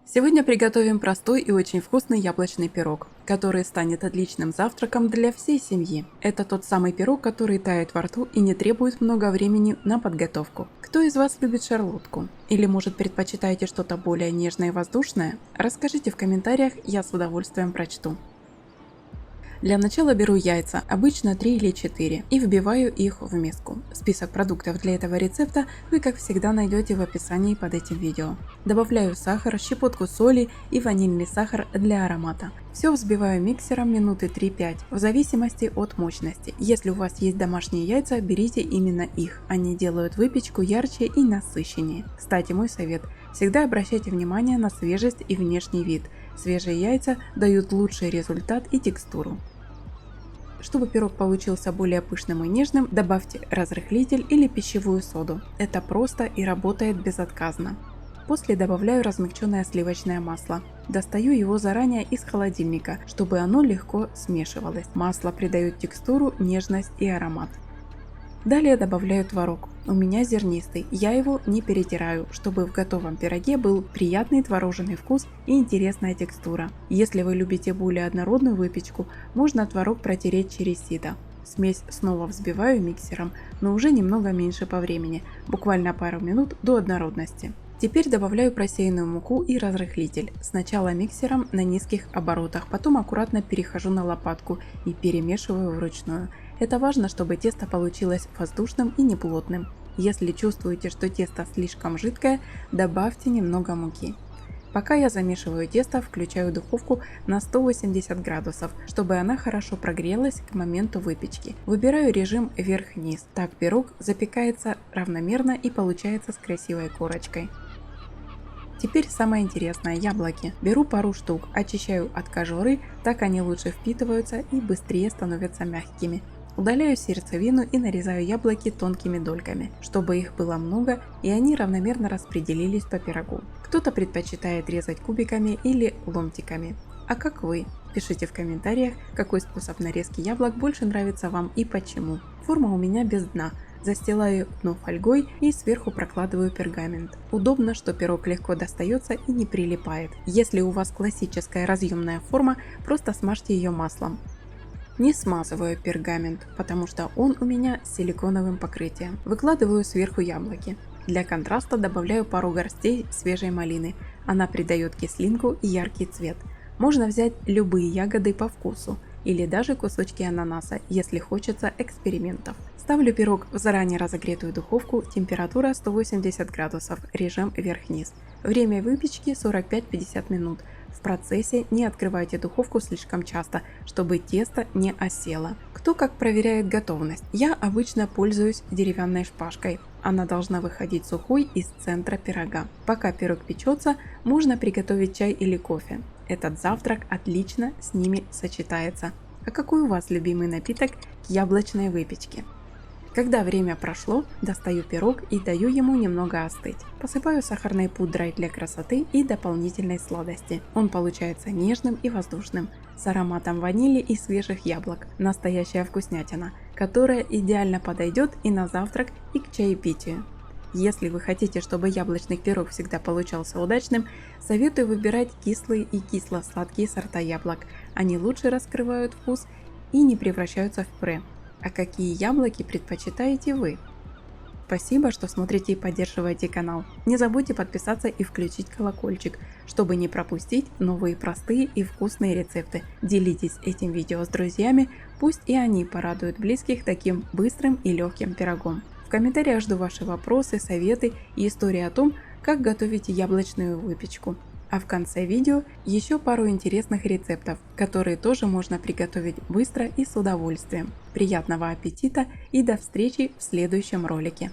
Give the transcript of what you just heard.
Сегодня приготовим простой и очень вкусный яблочный пирог, который станет отличным завтраком для всей семьи. Это тот самый пирог, который тает во рту и не требует много времени на подготовку. Кто из вас любит шарлотку? Или может предпочитаете что-то более нежное и воздушное? Расскажите в комментариях, я с удовольствием прочту. Для начала беру яйца, обычно 3 или 4, и вбиваю их в миску. Список продуктов для этого рецепта вы, как всегда, найдете в описании под этим видео. Добавляю сахар, щепотку соли и ванильный сахар для аромата. Все взбиваю миксером минуты 3-5, в зависимости от мощности. Если у вас есть домашние яйца, берите именно их. Они делают выпечку ярче и насыщеннее. Кстати, мой совет. Всегда обращайте внимание на свежесть и внешний вид. Свежие яйца дают лучший результат и текстуру. Чтобы пирог получился более пышным и нежным, добавьте разрыхлитель или пищевую соду. Это просто и работает безотказно. После добавляю размягченное сливочное масло. Достаю его заранее из холодильника, чтобы оно легко смешивалось. Масло придает текстуру, нежность и аромат. Далее добавляю творог. У меня зернистый, я его не перетираю, чтобы в готовом пироге был приятный творожный вкус и интересная текстура. Если вы любите более однородную выпечку, можно творог протереть через сито. Смесь снова взбиваю миксером, но уже немного меньше по времени, буквально пару минут до однородности. Теперь добавляю просеянную муку и разрыхлитель. Сначала миксером на низких оборотах, потом аккуратно перехожу на лопатку и перемешиваю вручную. Это важно, чтобы тесто получилось воздушным и неплотным. Если чувствуете, что тесто слишком жидкое, добавьте немного муки. Пока я замешиваю тесто, включаю духовку на 180 градусов, чтобы она хорошо прогрелась к моменту выпечки. Выбираю режим вверх-вниз. Так пирог запекается равномерно и получается с красивой корочкой. Теперь самое интересное – яблоки. Беру пару штук, очищаю от кожуры, так они лучше впитываются и быстрее становятся мягкими. Удаляю сердцевину и нарезаю яблоки тонкими дольками, чтобы их было много и они равномерно распределились по пирогу. Кто-то предпочитает резать кубиками или ломтиками. А как вы? Пишите в комментариях, какой способ нарезки яблок больше нравится вам и почему. Форма у меня без дна. Застилаю дно фольгой и сверху прокладываю пергамент. Удобно, что пирог легко достается и не прилипает. Если у вас классическая разъемная форма, просто смажьте ее маслом. Не смазываю пергамент, потому что он у меня с силиконовым покрытием. Выкладываю сверху яблоки. Для контраста добавляю пару горстей свежей малины. Она придает кислинку и яркий цвет. Можно взять любые ягоды по вкусу или даже кусочки ананаса, если хочется экспериментов. Ставлю пирог в заранее разогретую духовку, температура 180 градусов, режим вверх-вниз. Время выпечки 45-50 минут. В процессе не открывайте духовку слишком часто, чтобы тесто не осело. Кто как проверяет готовность? Я обычно пользуюсь деревянной шпажкой. Она должна выходить сухой из центра пирога. Пока пирог печется, можно приготовить чай или кофе. Этот завтрак отлично с ними сочетается. А какой у вас любимый напиток к яблочной выпечке? Когда время прошло, достаю пирог и даю ему немного остыть. Посыпаю сахарной пудрой для красоты и дополнительной сладости. Он получается нежным и воздушным, с ароматом ванили и свежих яблок. Настоящая вкуснятина, которая идеально подойдет и на завтрак, и к чаепитию. Если вы хотите, чтобы яблочный пирог всегда получался удачным, советую выбирать кислые и кисло-сладкие сорта яблок. Они лучше раскрывают вкус и не превращаются в пюре. А какие яблоки предпочитаете вы? Спасибо, что смотрите и поддерживаете канал. Не забудьте подписаться и включить колокольчик, чтобы не пропустить новые простые и вкусные рецепты. Делитесь этим видео с друзьями, пусть и они порадуют близких таким быстрым и легким пирогом. В комментариях жду ваши вопросы, советы и истории о том, как готовить яблочную выпечку. А в конце видео еще пару интересных рецептов, которые тоже можно приготовить быстро и с удовольствием. Приятного аппетита и до встречи в следующем ролике!